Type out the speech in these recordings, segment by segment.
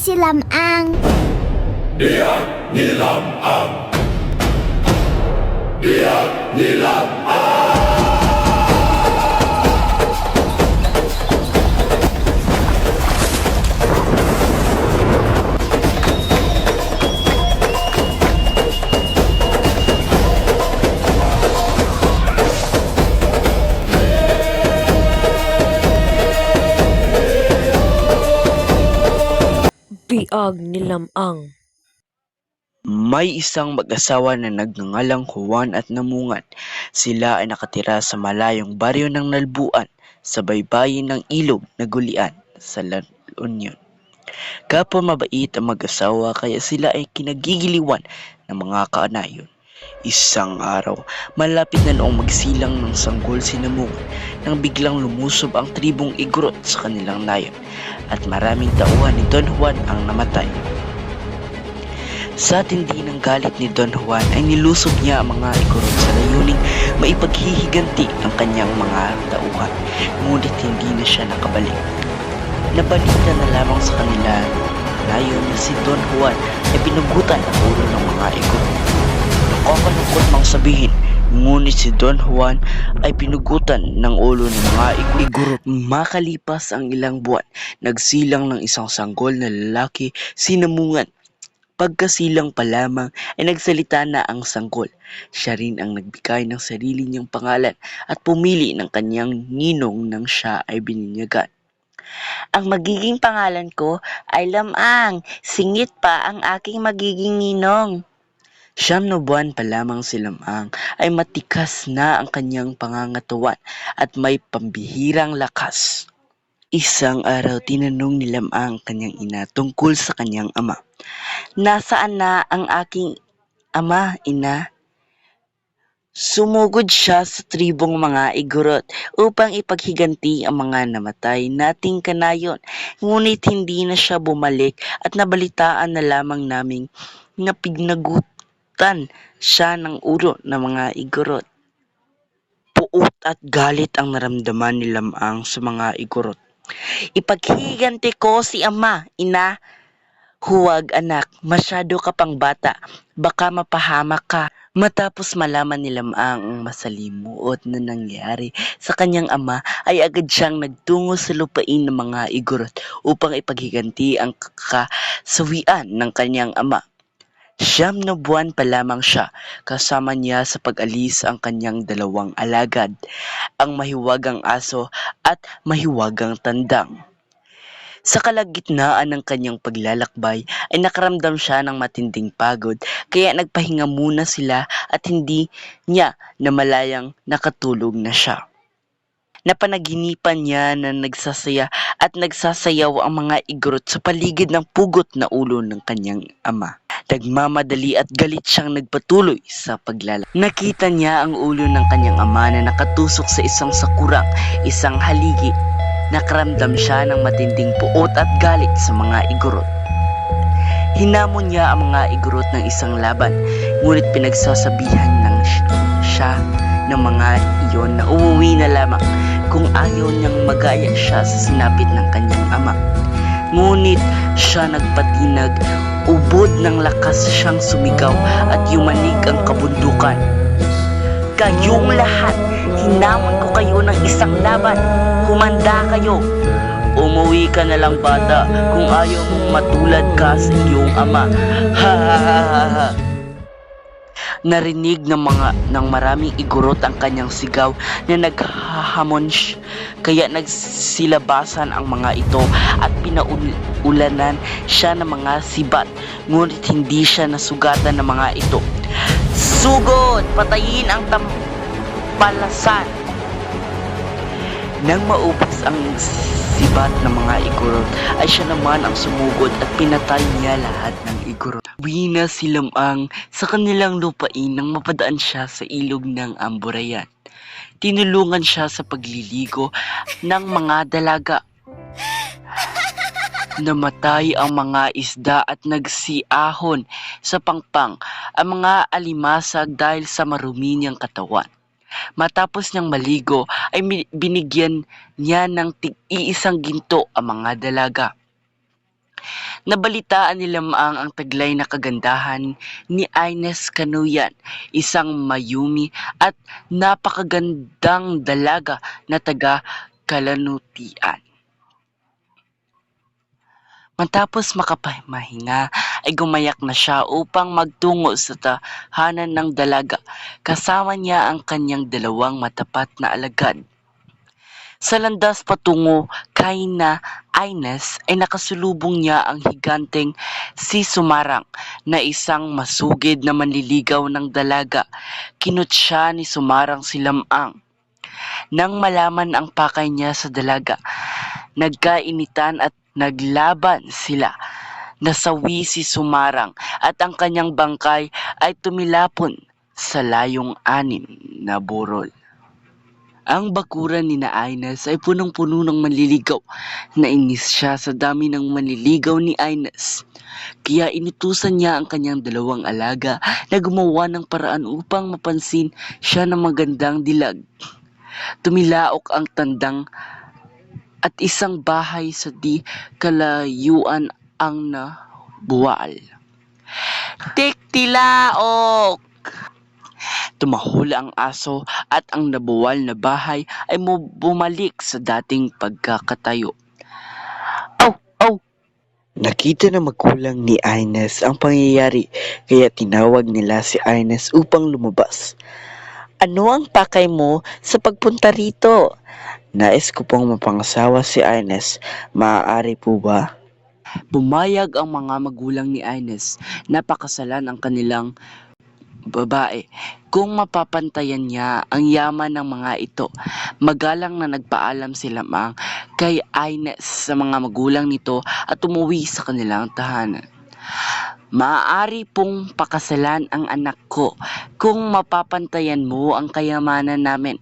si Lamang. Diyan ni Lamang. Diyan ni Lamang. Biag ni Lamang. May isang mag-asawa na nagngangalang Juan at Namungan. Sila ay nakatira sa malayong baryo ng Nalbuan sa baybayin ng ilog na Gulian sa La Union. Kapwa mabait ang mag-asawa kaya sila ay kinagigiliwan ng mga kaanayon. Isang araw, malapit na noong magsilang ng sanggol si Namungan nang biglang lumusob ang tribong Igorot sa kanilang nayon at maraming tauhan ni Don Juan ang namatay. Sa tindi ng galit ni Don Juan ay nilusob niya ang mga Igorot sa layuning maipaghihiganti ang kanyang mga tauhan, ngunit hindi na siya nakabalik. Nabalita na lamang sa kanila ngayon na si Don Juan ay pinugutan ang ulo ng mga Igorot. Nakakalungkot mang sabihin, ngunit si Don Juan ay pinugutan ng ulo ng mga Igorot. Makalipas ang ilang buwan, nagsilang ng isang sanggol na lalaki si Namungan. Pagkasilang pa lamang ay nagsalita na ang sanggol. Siya rin ang nagbigay ng sarili niyang pangalan at pumili ng kanyang ninong nang siya ay bininyagan. Ang magiging pangalan ko ay Lamang, singit pa ang aking magiging ninong. 9 na buwan pa lamang si Lamang ay matikas na ang kanyang pangangatawan at may pambihirang lakas. Isang araw tinanong ni Lamang kanyang ina tungkol sa kanyang ama. Nasaan na ang aking ama, ina? Sumugod siya sa tribong mga Igorot upang ipaghiganti ang mga namatay nating kanayon. Ngunit hindi na siya bumalik at nabalitaan na lamang naming na pignagutan siya ng ulo ng mga Igorot. Puot at galit ang naramdaman ni Lamang sa mga Igorot. Ipaghiganti ko si ama, ina. Huwag anak, masyado ka pang bata, baka mapahamak ka. Matapos malaman ni Lamang ang masalimuot na nangyari sa kanyang ama ay agad siyang nagtungo sa lupain ng mga Igorot upang ipaghiganti ang kasawian ng kanyang ama. 9 na buwan pa lamang siya, kasama niya sa pag-alis ang kanyang 2 alagad, ang mahiwagang aso at mahiwagang tandang. Sa kalagitnaan ng kanyang paglalakbay ay nakaramdam siya ng matinding pagod kaya nagpahinga muna sila at hindi niya namalayang nakatulog na siya. Napanaginipan niya na nagsasaya at nagsasayaw ang mga Igorot sa paligid ng pugot na ulo ng kanyang ama. Nagmamadali at galit siyang nagpatuloy sa paglalakbay. Nakita niya ang ulo ng kanyang ama na nakatusok sa isang sakurang, isang haligi. Nakaramdam siya ng matinding puot at galit sa mga Igorot. Hinamon niya ang mga Igorot ng isang laban, ngunit pinagsasabihan ng siya ng mga iyon na umuwi na lamang kung ayaw niyang magaya siya sa sinapit ng kanyang ama. Ngunit siya nagpatinag, ubod ng lakas siyang sumigaw at yumanig ang kabundukan. Kayong lahat, hinamon ko kayo ng isang laban. Humanda kayo. Umuwi ka na lang bata kung ayaw mong matulad ka sa iyong ama. Ha ha ha ha ha. Narinig ng maraming Igorot ang kanyang sigaw na naghahamon kaya nagsilabasan ang mga ito at pinaulanan siya ng mga sibat, ngunit hindi siya nasugatan ng mga ito. Sugod! Patayin ang tampalasan! Nang maubos ang sibat ng mga Igorot ay siya naman ang sumugod at pinatay niya lahat ng Igorot. Uwi na si Lamang sa kanilang lupain nang mapadaan siya sa ilog ng Amburayan. Tinulungan siya sa pagliligo ng mga dalaga. Namatay ang mga isda at nagsiahon sa pangpang ang mga alimasag dahil sa marumi niyang katawan. Matapos niyang maligo ay binigyan niya ng tig-iisang ginto ang mga dalaga. Nabalitaan ni Lamang ang taglay na kagandahan ni Ines Kanuyan, isang mayumi at napakagandang dalaga na taga Kalanutian. Matapos makapamahinga ay gumayak na siya upang magtungo sa tahanan ng dalaga. Kasama niya ang kanyang dalawang matapat na alagad. Sa landas patungo kay na Ines ay nakasulubong niya ang higanteng si Sumarang na isang masugid na manliligaw ng dalaga. Kinut siya ni Sumarang si Lamang. Nang malaman ang pakay niya sa dalaga, nagkainitan at naglaban sila. Nasawi si Sumarang at ang kanyang bangkay ay tumilapon sa layong 6 na burol. Ang bakuran ni na Ines ay punong-puno ng manliligaw. Nainis siya sa dami ng manliligaw ni Ines. Kaya inutusan niya ang kanyang dalawang alaga na gumawa ng paraan upang mapansin siya ng magandang dilag. Tumilaok ang tandang at isang bahay sa di kalayuan ang nabuwal. Tiktilaok! Tumahol ang aso at ang nabuwal na bahay ay bumalik sa dating pagkakatayo. Aw! Aw! Nakita na magulang ni Ines ang pangyayari kaya tinawag nila si Ines upang lumabas. Ano ang pakay mo sa pagpunta rito? Nais ko pong mapangasawa si Ines. Maaari po ba? Pumayag ang mga magulang ni Ines na pakasalan ang kanilang babae kung mapapantayan niya ang yaman ng mga ito. Magalang na nagpaalam si Lamang kay Ines sa mga magulang nito at umuwi sa kanilang tahanan. Maaari pong pakasalan ang anak ko kung mapapantayan mo ang kayamanan namin.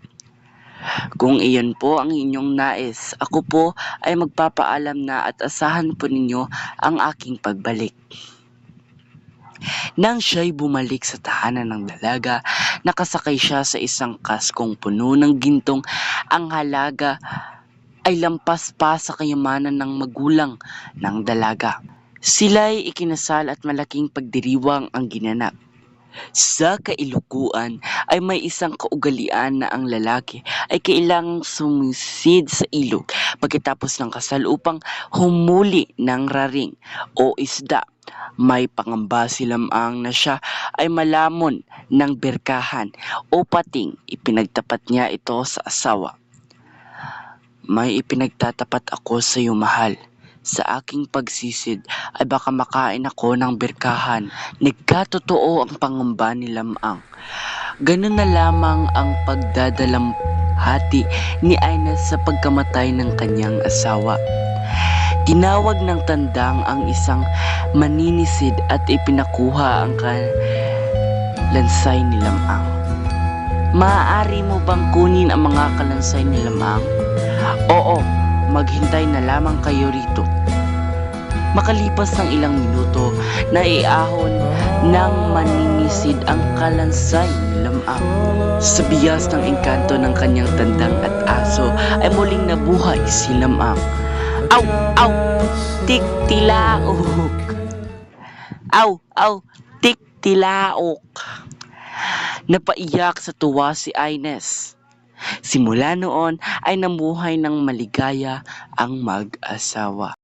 Kung iyon po ang inyong nais, ako po ay magpapaalam na at asahan po ninyo ang aking pagbalik. Nang siya'y bumalik sa tahanan ng dalaga, nakasakay siya sa isang kaskong puno ng gintong. Ang halaga ay lampas pa sa kayamanan ng magulang ng dalaga. Sila'y ikinasal at malaking pagdiriwang ang ginanap. Sa kailukuan ay may isang kaugalian na ang lalaki ay kailangang sumisid sa ilog pagkatapos ng kasal upang humuli ng raring o isda. May pangamba si Lamang na siya ay malamon ng berkahan o pating. Ipinagtapat niya ito sa asawa. May ipinagtatapat ako sa iyo, mahal. Sa aking pagsisid ay baka makain ako ng berkahan. Nagkatotoo ang pangamba ni Lamang. Ganun na lamang ang pagdadalamhati ni Ines sa pagkamatay ng kanyang asawa. Tinawag ng tandang ang isang maninisid at ipinakuha ang kalansay ni Lamang. Maaari mo bang kunin ang mga kalansay ni Lamang? Oo, maghintay na lamang kayo rito. Makalipas ng ilang minuto, naiahon ng maninisid ang kalansay ni Lamang. Sa biyas ng engkanto ng kanyang tandang at aso ay muling nabuhay si Lamang. Aw! Aw! Tiktilaok! Aw! Aw! Tiktilaok! Napaiyak sa tuwa si Ines. Simula noon ay namuhay ng maligaya ang mag-asawa.